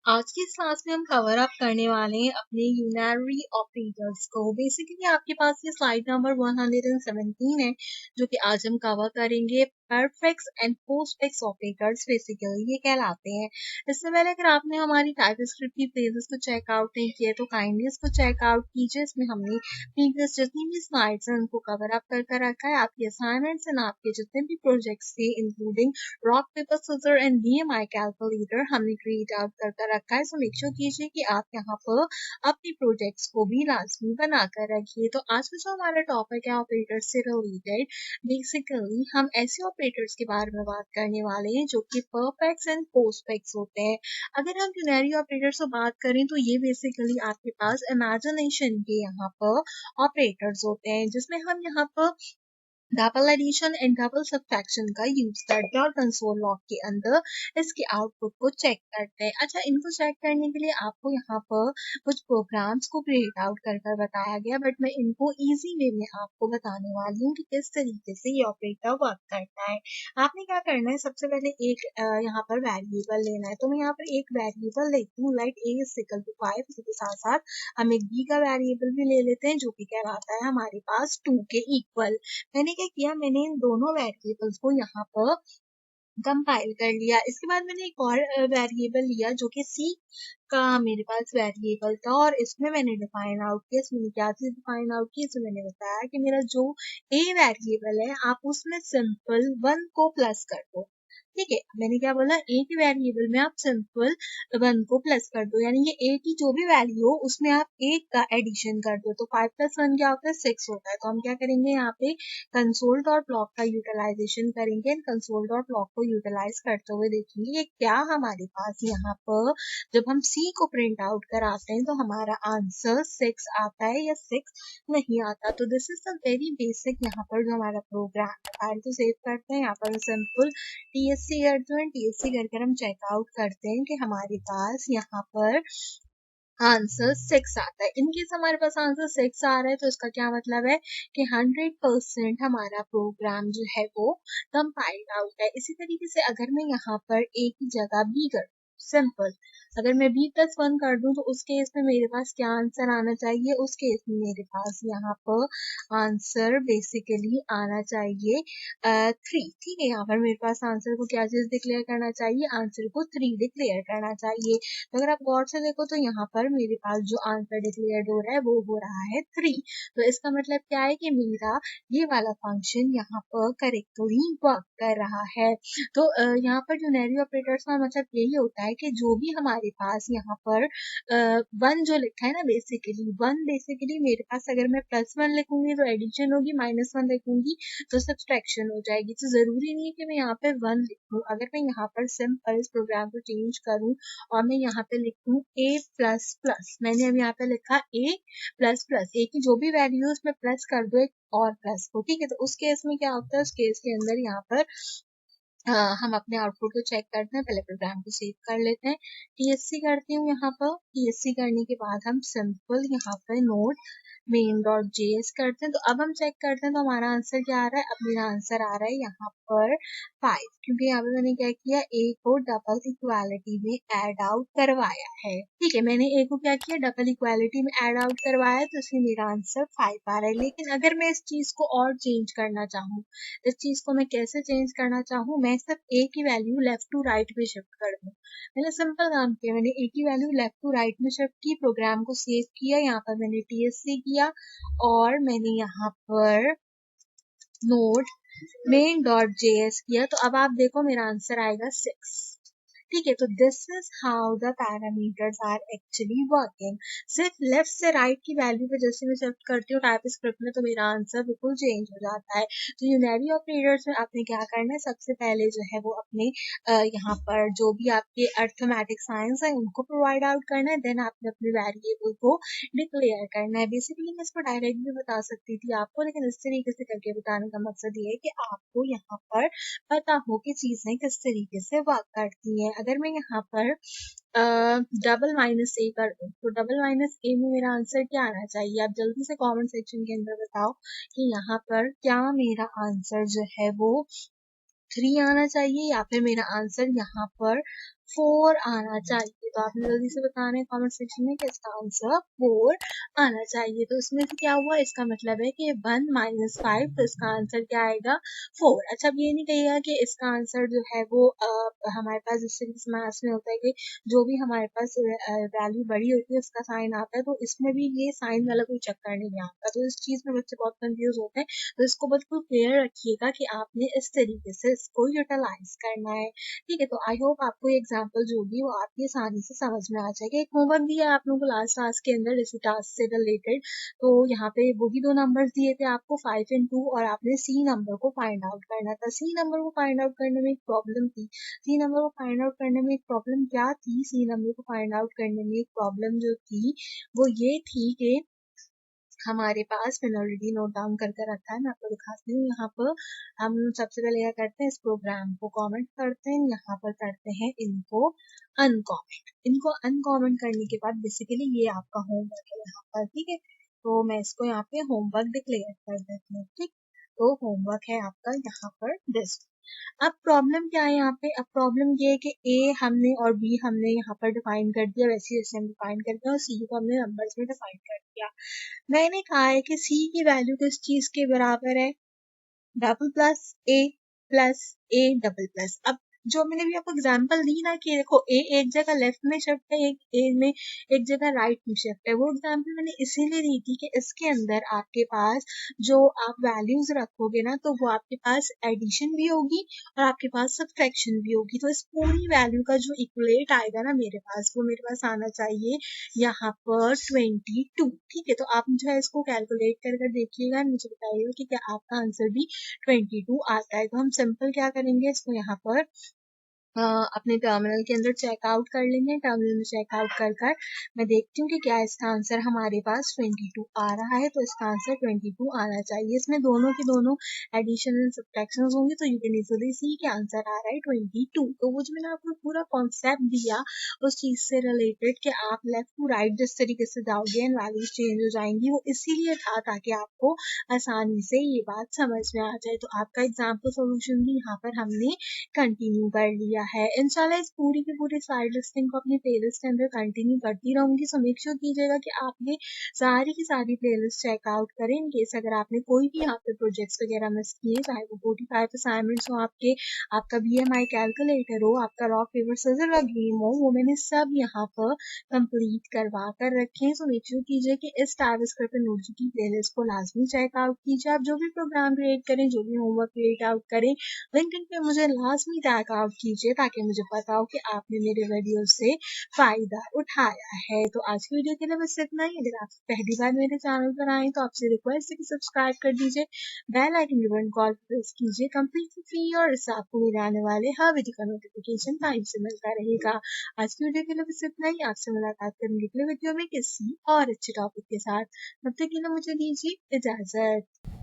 आज की इस क्लास में हम कवर अप करने वाले हैं अपने यूनरी ऑपरेटर्स को। बेसिकली आपके पास ये स्लाइड नंबर 117 है जो कि आज हम कवर करेंगे। परफेक्ट्स एंड पोस्टफिक्स ऑपरेटर्स बेसिकली ये कहलाते हैं। इससे पहले अगर आपने हमारी टाइपस्क्रिप्ट की पेजेस को चेकआउट नहीं किया तो काइंडली इसको चेकआउट कीजिए। इसमें हमने प्रीवियस जितनी भी स्लाइड्स हैं उनको कवर अप कर रखा है। आपके असाइनमेंट्स एंड आपके जितने भी प्रोजेक्ट्स थे including rock paper scissor and BMI calculator हमने क्रिएट आउट कर रखा है। सो मेक श्योर कीजिए कि आप यहाँ पर अपने प्रोजेक्ट्स को भी लाजमी बना कर रखिए। तो आज का जो हमारा टॉपिक है ऑपरेटर्स से रिलेटेड, बेसिकली हम ऐसे ऑपरेटर्स के बारे में बात करने वाले हैं जो कि परफेक्ट्स एंड पोस्टफिक्स होते हैं। अगर हम यूनरी ऑपरेटर्स से बात करें तो ये बेसिकली आपके पास इमेजिनेशन के यहाँ पर ऑपरेटर्स होते हैं जिसमें हम यहाँ पर double addition and double subtraction का यूज करते हैं और कंसोल लॉग के अंदर इसके आउटपुट को चेक करते हैं। अच्छा, इनको चेक करने के लिए आपको यहाँ पर कुछ प्रोग्राम्स को क्रिएट आउट कर बताया गया, बट मैं इनको इजी वे में आपको बताने वाली हूँ कि किस तरीके से ये ऑपरेटर वर्क करता है। आपने क्या करना है, सबसे पहले एक यहाँ पर वेरिएबल लेना है। तो मैं यहाँ पर एक वेरिएबल लेती हूँ, like a is equal to 5। इसके साथ साथ हम एक b का वेरिएबल भी ले लेते हैं जो कि कहलाता है हमारे पास 2 के इक्वल। मैंने क्या किया, मैंने इन दोनों वेरिएबल्स को यहाँ पर कंपाइल कर लिया। इसके बाद मैंने एक और वेरिएबल लिया जो कि सी का मेरे पास वेरिएबल था और इसमें मैंने डिफाइन आउट किया। इसमें क्या चीज डिफाइन आउट की, इसमें मैंने बताया कि मेरा जो ए वेरिएबल है आप उसमें सिंपल 1 को प्लस कर दो। ठीक है, मैंने क्या बोला, ए के वेरिएबल में आप सिंपल 1 को प्लस कर दो, यानी ये ए की जो भी वैल्यू हो उसमें आप 1 का एडिशन कर दो। तो 5 + 1 क्या होता है, 6 होता है। तो हम क्या करेंगे, यहाँ पे कंसोल डॉट लॉग का यूटिलाइजेशन करेंगे। कंसोल डॉट लॉग को यूटिलाइज करते हुए देखेंगे ये क्या हमारे पास यहाँ पर जब हम सी को प्रिंट आउट कराते हैं तो हमारा आंसर 6 आता है या 6 नहीं आता। तो this is the very basic यहाँ पर जो हमारा प्रोग्राम है। फाइल को सेव करते हैं, यहाँ पर सिंपल टीएससी करते हैं। टीएससी करके हम चेकआउट करते हैं कि हमारे पास यहाँ पर आंसर 6 आता है। इनकेस हमारे पास आंसर 6 आ रहा है तो इसका क्या मतलब है कि 100% हमारा प्रोग्राम जो है वो कंपाइल्ड आउट है। इसी तरीके से अगर मैं यहाँ पर ए की जगह बी कर सिंपल, अगर मैं b+1 कर दूं तो उस केस में मेरे पास क्या आंसर आना चाहिए, उस केस में मेरे पास यहाँ पर आंसर बेसिकली आना चाहिए 3। ठीक है, यहाँ पर मेरे पास आंसर को क्या चीज डिक्लेयर करना चाहिए, आंसर को 3 डिक्लेयर करना चाहिए। तो अगर आप गौर से देखो तो यहाँ पर मेरे पास जो आंसर डिक्लेयर हो रहा है वो हो रहा है 3। तो इसका मतलब क्या है कि मेरा ये वाला फंक्शन यहाँ पर करेक्टली वर्क कर रहा है। तो यहाँ पर जो यूनरी ऑपरेटर्स का मतलब यही होता है कि जो भी हमारे पास यहाँ पर 1 जो लिखा है ना, बेसिकली 1 बेसिकली मेरे पास अगर मैं +1 लिखूंगी तो एडिशन होगी, -1 लिखूंगी तो सब्सट्रैक्शन हो जाएगी। तो जरूरी नहीं है कि मैं यहाँ पे 1 लिखूं। अगर मैं यहाँ पर सिंपल इस प्रोग्राम को चेंज करूं और मैं यहाँ पे लिखूं a++, मैंने अब यहाँ पे लिखा a++, a की जो भी वैल्यू है उसमें प्लस कर दो एक और प्लस को। ठीक है, तो उस केस में क्या होता है, उस केस के अंदर यहाँ पर हम अपने आउटपुट को चेक करते हैं। पहले प्रोग्राम को सेव कर लेते हैं, टीएससी करती हूँ। यहाँ पर टीएससी करने के बाद हम सिंपल यहाँ पर नोड main.js करते हैं। तो अब हम चेक करते हैं तो हमारा आंसर क्या आ रहा है, अब मेरा आंसर आ रहा है यहाँ पर 5, क्योंकि यहाँ पे मैंने क्या किया, a को डबल इक्वालिटी में ऐड आउट करवाया है। ठीक है, मैंने a को क्या किया, डबल इक्वालिटी में ऐड आउट करवाया है, तो इसलिए मेरा आंसर 5 आ रहा है। लेकिन अगर मैं इस चीज को और चेंज करना चाहूँ, इस चीज को मैं कैसे चेंज करना चाहूँ, मैं सिर्फ a की वैल्यू लेफ्ट टू राइट में शिफ्ट कर दूँ। मैंने सिंपल काम किया, मैंने a की वैल्यू लेफ्ट टू राइट में शिफ्ट की, प्रोग्राम को सेव किया, यहाँ पर मैंने टीएससी किया और मैंने यहाँ पर नोड main.js किया। तो अब आप देखो मेरा आंसर आएगा 6। ठीक है, तो this is how the parameters are actually working. सिर्फ लेफ्ट से राइट की वैल्यू पे जैसे मैं शिफ्ट करती हूँ टाइपस्क्रिप्ट में तो मेरा आंसर बिल्कुल चेंज हो जाता है। तो यूनरी ऑपरेटर्स में आपने क्या करना है, सबसे पहले जो है वो अपने यहाँ पर जो भी आपके अर्थमेटिक साइंस है उनको प्रोवाइड आउट करना है, देन आपने अपने वेरिएबल को डिक्लेयर करना है। बेसिकली मैं इसको डायरेक्ट भी बता सकती थी आपको, लेकिन इस तरीके से करके बताने का मकसद ये है कि आपको यहाँ पर पता हो कि चीजें किस तरीके से वर्क करती हैं। अगर मैं यहाँ पर डबल माइनस ए कर दूं तो डबल माइनस ए में मेरा आंसर क्या आना चाहिए, आप जल्दी से कमेंट सेक्शन के अंदर बताओ कि यहाँ पर क्या मेरा आंसर जो है वो 3 आना चाहिए या फिर मेरा आंसर यहाँ पर 4 आना चाहिए। तो आपने जल्दी से बताना है कमेंट सेक्शन में कि इसका आंसर 4 आना चाहिए। तो इसमें से क्या हुआ, इसका मतलब है कि 1 माइनस 5, तो इसका आंसर क्या आएगा 4। अच्छा, अब ये नहीं कहिएगा कि इसका आंसर जो है वो हमारे पास जैसे मैथ्स में होता है कि जो भी हमारे पास वैल्यू बड़ी होती है उसका साइन आता है, तो इसमें भी ये साइन वाला कोई चक्कर नहीं आता। तो इस चीज में बच्चे बहुत कंफ्यूज होते हैं। तो इसको बिल्कुल क्लियर रखिएगा कि आपने इस तरीके से इसको यूटिलाइज करना है। ठीक है, तो आई होप आपको ये एग्जाम्पल जो भी वो आपकी आसानी से समझ में आ जाएगा। एक होमवर्क दिया है आप लोगों को लास्ट टास्क के अंदर इसी टास्क से रिलेटेड। तो यहाँ पे वो भी दो नंबर्स दिए थे आपको 5 एंड 2, और आपने सी नंबर को फाइंड आउट करना था। सी नंबर को फाइंड आउट करने में एक प्रॉब्लम थी। सी नंबर को फाइंड आउट करने में एक प्रॉब्लम क्या थी, सी नंबर को फाइंड आउट करने में एक प्रॉब्लम जो थी वो ये थी कि हमारे पास मैंने ऑलरेडी नोट डाउन करके रखा है, मैं आपको दिखाती हूँ। यहाँ पर हम सबसे पहले क्या करते हैं, इस प्रोग्राम को कमेंट करते हैं, यहाँ पर करते हैं इनको अनकमेंट। इनको अनकमेंट करने के बाद बेसिकली ये आपका होमवर्क है यहाँ पर। ठीक है, तो मैं इसको यहाँ पे होमवर्क डिक्लेयर कर देती हूँ। ठीक, तो होमवर्क है आपका यहाँ पर दिस। अब प्रॉब्लम क्या है यहाँ पे, अब प्रॉब्लम ये है कि ए हमने और बी हमने यहाँ पर डिफाइन कर दिया वैसे जैसे हम डिफाइन करते हैं, और सी को हमने नंबर्स में डिफाइन कर दिया। मैंने कहा है कि सी की वैल्यू किस चीज के बराबर है, double plus A double plus. अब जो मैंने भी आपको एग्जांपल दी ना कि देखो ए एक जगह लेफ्ट में शिफ्ट है, एक ए में एक जगह राइट में शिफ्ट है, वो एग्जांपल मैंने इसीलिए दी थी कि इसके अंदर आपके पास जो आप वैल्यूज रखोगे ना तो वो आपके पास एडिशन भी होगी और आपके पास सब्ट्रैक्शन भी होगी। तो इस पूरी वैल्यू का जो इक्वलेट आएगा ना मेरे पास, वो मेरे पास आना चाहिए यहाँ पर 22। ठीक है, तो आप जो है इसको कैलकुलेट कर कर देखिएगा, मुझे बताइएगा कि क्या आपका आंसर भी 22 आता है। तो हम सिंपल क्या करेंगे, इसको यहाँ पर अपने टर्मिनल के अंदर चेकआउट कर लेंगे। टर्मिनल में चेकआउट कर कर मैं देखती हूँ कि क्या इसका आंसर हमारे पास 22 आ रहा है। तो इसका आंसर 22 आना चाहिए। इसमें दोनों की दोनों एडिशन एंड सब्ट्रैक्शन होंगे, तो यू कैन इजीली सी के आंसर आ रहा है 22। तो वो जो मैंने आपको पूरा कॉन्सेप्ट दिया उस चीज से रिलेटेड कि आप लेफ्ट टू राइट जिस तरीके से जाओगे एंड वैल्यूज चेंज हो जाएंगी, वो इसीलिए था ताकि आपको आसानी से ये बात समझ में आ जाए। तो आपका एग्जाम्पल सोल्यूशन भी यहाँ पर हमने कंटिन्यू कर लिया है। इंशाल्लाह इस पूरी की पूरी साइड लिस्टिंग को अपनी प्लेलिस्ट के अंदर कंटिन्यू करती रहूंगी। सो मेक श्योर कीजिएगा कि आप ये सारी की सारी प्लेलिस्ट चेकआउट करें। इन केस अगर आपने कोई भी यहाँ पे प्रोजेक्ट्स वगैरह मिस किए, चाहे वो 45 असाइनमेंट्स हो आपके, आपका BMI कैलकुलेटर हो, आपका रॉक पेपर सिजर का गेम हो, वो मैंने सब यहाँ पर कंप्लीट करवा कर रखे हैं। सो मेक श्योर कीजिए कि इस टाइपस्क्रिप्ट नोट्स की प्लेलिस्ट को लाजमी चेकआउट कीजिए। आप जो भी प्रोग्राम क्रिएट करें, जो भी होमवर्क क्रिएट आउट करें, लिंक्डइन पे मुझे लाजमी टैग आउट कीजिए ताकि मुझे पता हो कि आपने मेरे वीडियो से फायदा उठाया है। तो आज की वीडियो के लिए बस इतना ही। अगर आप पहली बार मेरे चैनल पर आए तो आपसे रिक्वेस्ट है कि सब्सक्राइब कर दीजिए, bell icon button call press कीजिए, कंप्लीटली फ्री, और इससे आपको मेरे आने वाले हर वीडियो का नोटिफिकेशन टाइम से मिलता रहेगा। आज की वीडियो के लिए बस इतना ही। आपसे मुलाकात करेंगे अगले वीडियो में किसी और अच्छे टॉपिक के साथ। तब तक के लिए मुझे दीजिए इजाजत।